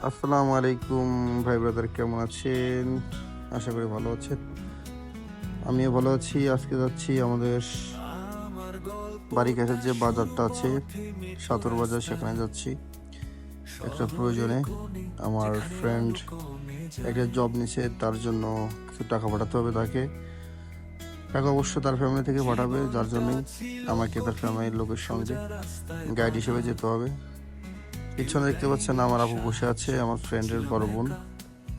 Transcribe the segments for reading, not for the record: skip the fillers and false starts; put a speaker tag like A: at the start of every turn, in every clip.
A: আসসালামু আলাইকুম ভাই ব্রাদার, কেমন আছেন? আশা করি ভালো আছেন। আমিও ভালো আছি। আজকে যাচ্ছি আমাদের বাড়ির কাছে যে বাজারটা আছে, সাতর বাজার, সেখানে যাচ্ছি একটা প্রয়োজনে। আমার ফ্রেন্ড একটা জব নিছে, তার জন্য কিছু টাকা পাঠাতে হবে তাকে। টাকা অবশ্য তার ফ্যামিলি থেকে পাঠাবে, যার জন্যই আমাকে তার ফ্যামিলির লোকের সঙ্গে গাইড হিসেবে যেতে হবে। পিছনে দেখতে পাচ্ছেন আমার আপু বসে আছে, আমার ফ্রেন্ডের বড় বোন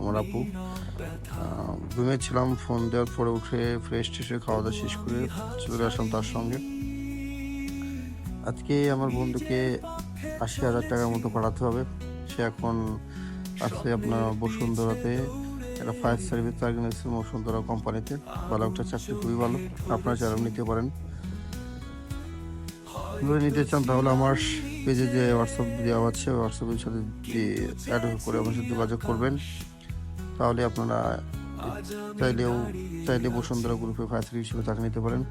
A: আমার আপু। ঘুমিয়েছিলাম, ফোন দেওয়ার পরে উঠে ফ্রেশ ট্রেশে খাওয়া দাওয়া শেষ করে চলে আসলাম তার সঙ্গে। আজকে আমার বন্ধুকে ৮০,০০০ টাকার মতো পাঠাতে হবে। সে এখন আছে আপনার বসুন্ধরাতে, একটা ফায়ার সার্ভিস চাকরি নিয়েছে বসুন্ধরা কোম্পানিতে। ভালো একটা চাকরি, খুবই ভালো। আপনারা যারা নিতে পারেন, যদি নিতে চান তাহলে আমার পেজে যে হোয়াটসঅ্যাপ দেওয়া আছে, হোয়াটসঅ্যাপের সাথে অ্যাড করে আমার সাথে যোগাযোগ করবেন। তাহলে আপনারা চাইলে বসুন্ধরা গ্রুপে ফায়ার সার্ভিস হিসেবে চাকরি নিতে পারেন।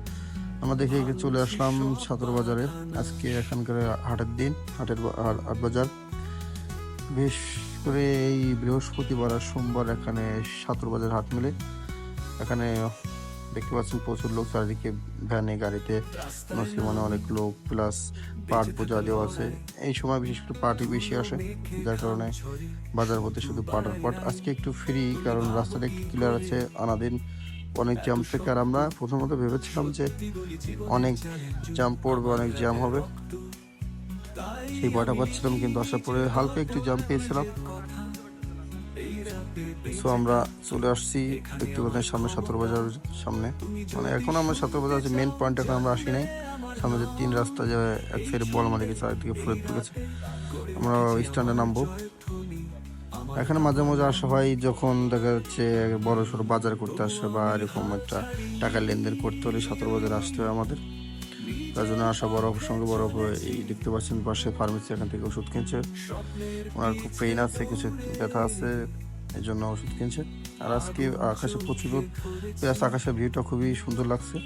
A: আমরা দেখে চলে আসলাম ছাত্র বাজারে। আজকে এখানকার হাটের দিন, হাট বাজার। বিশেষ করে এই বৃহস্পতিবার আর সোমবার এখানে ছাত্র বাজার হাট মেলে। এখানে দেখতে পাচ্ছেন প্রচুর লোক, চারিদিকে ভ্যানে গাড়িতে মুসলমানে অনেক লোক, প্লাস পাট পূজা দেওয়া আছে। এই সময় বিশেষ করে পাটই বেশি আসে, যার কারণে বাজার হতে শুধু পাট আর পাট। আজকে একটু ফ্রি, কারণ রাস্তাটা একটু ক্লিয়ার আছে। আনাদিন অনেক জ্যাম থেকে, আর আমরা প্রথমত ভেবেছিলাম যে অনেক জ্যাম পড়বে, অনেক জ্যাম হবে, সেই ভয়টা পাচ্ছিলাম। কিন্তু আসার পরে হালকা একটু জ্যাম পেয়েছিলাম। সো আমরা চলে আসছি, দেখতে পাচ্ছেন সামনে সতেরো বাজারের সামনে। মানে এখন আমরা সতেরো বাজার যে মেন পয়েন্ট, এখন আমরা আসি নাই। সামনে যে তিন রাস্তা, যে এক সাইডে বলমারি গেছে, আরেকদিকে ফরিদপুর গেছে। আমরা স্ট্যান্ডে নামবো। এখানে মাঝে মাঝে আসা হয় যখন দেখা যাচ্ছে বড় সড়ো বাজার করতে আসে, বা এরকম একটা টাকার লেনদেন করতে হলে সতেরো বাজারে আসতে হয় আমাদের। তার জন্য আসা, বড় সঙ্গে বড় এই দেখতে পাচ্ছেন পাশে ফার্মেসি, এখান থেকে ওষুধ কিনছে। ওনার খুব পেইন আছে, কিছু ব্যথা আছে, এই জন্য ওষুধ কিনছে। আর আজকে আকাশে প্রচুর রোদ, প্লাস আকাশের ভিউটা খুবই সুন্দর লাগছে।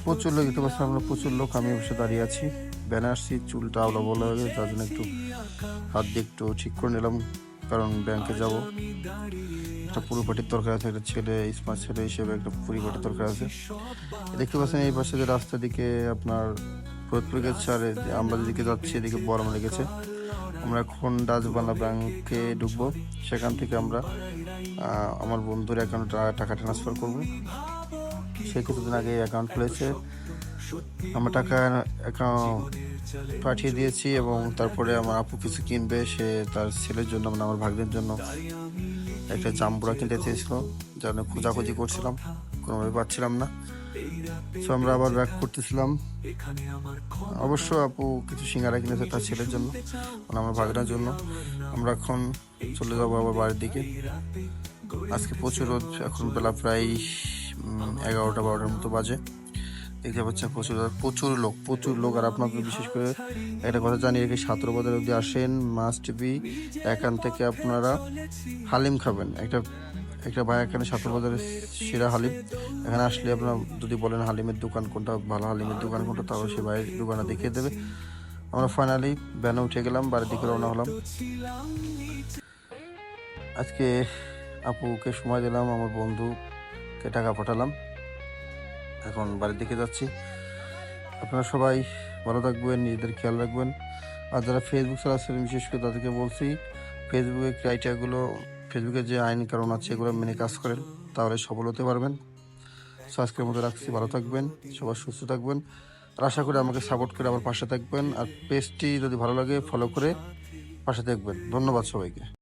A: প্রচুর লোক দেখতে পাচ্ছি আমরা, প্রচুর লোক। আমি অবশ্যই দাঁড়িয়ে আছি, ব্যানে আসছি, চুলটা আওলা বলা হয়ে গেছে, তার জন্য একটু হাত দিয়ে একটু ঠিক করে নিলাম, কারণ ব্যাংকে যাব। একটা পরিপাটির দরকার আছে, একটা ছেলে, স্মার্ট ছেলে হিসেবে একটা পরিপাটির দরকার আছে। দেখতে পাচ্ছেন এই পাশে যে রাস্তার দিকে আপনার ফরিদপুর গেছে, আর আমরা যেদিকে যাচ্ছি এদিকে বড়মারি গেছে। আমরা এখন ডাচ বাংলা ব্যাংকে ঢুকবো। সেখান থেকে আমরা আমার বন্ধুর অ্যাকাউন্টে টাকা ট্রান্সফার করবো। সে কিছুদিন আগে অ্যাকাউন্ট খুলেছে, আমরা টাকা অ্যাকাউন্ট পাঠিয়ে দিয়েছি। এবং তারপরে আমার আপু কিছু কিনবে, সে তার ছেলের জন্য, মানে আমার ভাগ্নের জন্য একটা জাম্বুরা কিনতে চেয়েছিল, যার খোঁজাখুঁজি করছিলাম, কোনোভাবে পাচ্ছিলাম না। সো আমরা আবার ব্যাক করতেছিলাম। অবশ্য আপু কিছু সিঙ্গারা কিনেছে তার ছেলের জন্য, মানে আমার ভাগনার জন্য। আমরা এখন চলে যাবো আবার বাড়ির দিকে। আজকে প্রচুর রোদ, এখন বেলা প্রায় 11টা 12টার মতো বাজে। দেখতে পাচ্ছেন প্রচুর লোক। আর আপনাদের বিশেষ করে একটা কথা জানিয়ে রেখে, ছাত্র বাজার যদি আসেন, মাস্ট বি এখান থেকে আপনারা হালিম খাবেন। একটা ভাই এখানে ছাত্র বাজারের সেরা হালিম। এখানে আসলে আপনার যদি বলেন হালিমের দোকান কোনটা, ভালো হালিমের দোকান কোনটা, তাহলে সে ভাইয়ের দোকানে দেখিয়ে দেবে। আমরা ফাইনালি ভ্যানে উঠে গেলাম, বাড়ির দিকে রওনা হলাম। আজকে আপুকে সময় দিলাম, আমার বন্ধুকে টাকা পাঠালাম, এখন বাড়ির দিকে যাচ্ছি। আপনারা সবাই ভালো থাকবেন, নিজেদের খেয়াল রাখবেন। আর যারা ফেসবুক চালাচ্ছেন, বিশেষ করে তাদেরকে বলছি, ফেসবুকের ক্রাইটেরিয়াগুলো, ফেসবুকের যে আইন কারণ আছে, এগুলো মেনে কাজ করেন, তাহলে সফল হতে পারবেন। সো আজকের মতো রাখছি, ভালো থাকবেন, সবাই সুস্থ থাকবেন। আর আশা করি আমাকে সাপোর্ট করে আমার পাশে থাকবেন। আর পেজটি যদি ভালো লাগে ফলো করে পাশে থাকবেন। ধন্যবাদ সবাইকে।